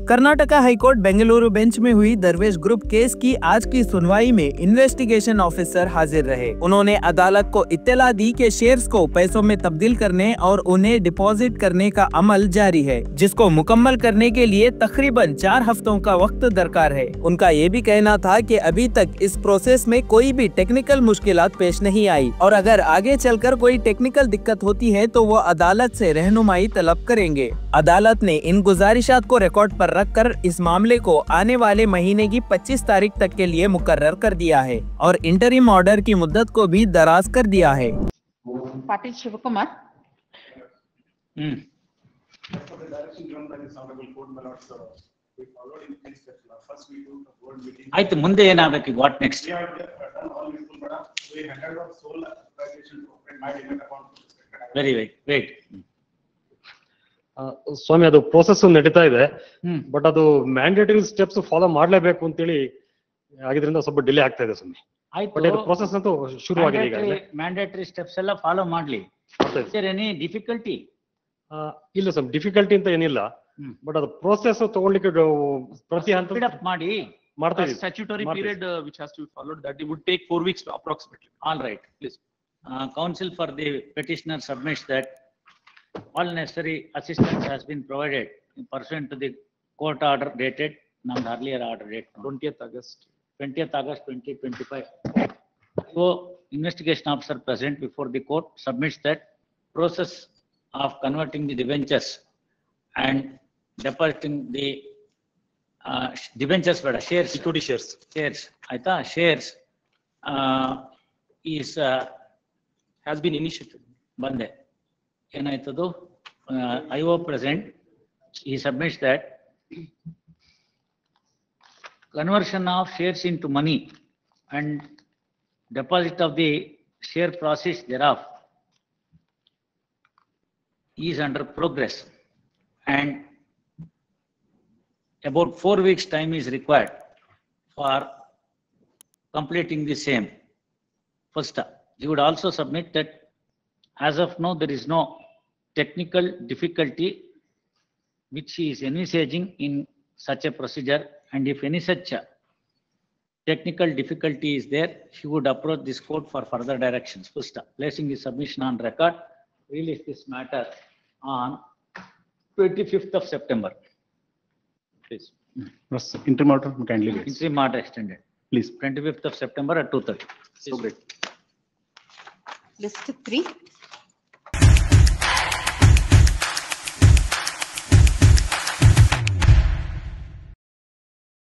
Karnataka high court Bengaluru bench में हुई दरवेश ग्रुप केस की आज की सुनवाई में इन्वेस्टिगेशन ऑफिसर हाजिर रहे। उन्होंने अदालत को इत्तला दी कि शेयर्स को पैसों में तब्दील करने और उन्हें डिपॉजिट करने का अमल जारी है, जिसको मुकम्मल करने के लिए तकरीबन 4 हफ्तों का वक्त दरकार है। उनका ये भी कहना था कि अभी तक इस प्रोसेस में कोई भी टेक्निकल मुश्किलात पेश नहीं आई और अगर आगे चलकर कोई टेक्निकल दिक्कत होती है तो वो अदालत से रहनुमाई तलब करेंगे। अदालत ने इन गुजारिशात को रिकॉर्ड पर रखकर इस मामले को आने वाले महीने की 25 तारीख तक के लिए मुकर्रर कर दिया है और इंटरिम ऑर्डर की मुद्दत को भी दराज कर दिया है। पाटिल शिवकुमार। ಆಯ್ತು, ಮುಂದೆ ಏನಾಗಬೇಕು? What next? Very wait. ಸ್ವಾಮಿ, ಅದು ಪ್ರೋಸೆಸ್ ನಡೀತಾ ಇದೆ, ಬಟ್ ಅದು ಮ್ಯಾಂಡೇಟರಿ ಸ್ಟೆಪ್ಸ್ ಫಾಲೋ ಮಾಡ್ಲೇಬೇಕು ಅಂತೇಳಿ ಆಗಿದ್ರಿಂದ ಸ್ವಲ್ಪ ಡಿಲೇ ಆಗ್ತಾ ಇದೆ ಸ್ವಾಮಿ. ಬಟ್ ಇದು ಪ್ರೋಸೆಸ್ ಅಂತೂ ಶುರುವಾಗಿದೆ ಈಗಾಗಲೇ. ಮ್ಯಾಂಡೇಟರಿ ಸ್ಟೆಪ್ಸ್ ಎಲ್ಲ ಫಾಲೋ ಮಾಡ್ಲಿ. Any difficulty? ಇಲ್ಲ ಸ್ವಾಮಿ, ಡಿಫಿಕಲ್ಟಿ ಅಂತ ಏನಿಲ್ಲ, ಬಟ್ ಅದು ಪ್ರೋಸೆಸ್ ತಗೊಳ್ಳಿಕ್ಕೆ ಪ್ರತಿ ಹಂತ ಮಾಡಿ ಮಾಡ್ತಾ ಇದ್ದೀವಿ. Statutory period which has to be followed, that it would take 4 weeks approximately. All right, please. Counsel for the petitioner submits that all necessary assistance has been provided pursuant to the court order dated, earlier order date 20th August 2025. So, investigation officer present before the court submits that process of converting the debentures and depositing the debentures, but shares, equity shares, aita shares is has been initiated. Bande. ಏನಾಯ್ತದು? IO present, he submits that conversion of shares into money and deposit of the share process thereof is under progress, and about 4 weeks time is required for completing the same. First, he would also submit that as of now there is no technical difficulty which he is envisaging in such a procedure, and if any such technical difficulty is there, he would approach this court for further directions. First, placing his submission on record, release this matter on 25th of September. Please. Yes, interim order kindly wait. Interim order extended. Please. 25th of September at 2:30. So great. List 3.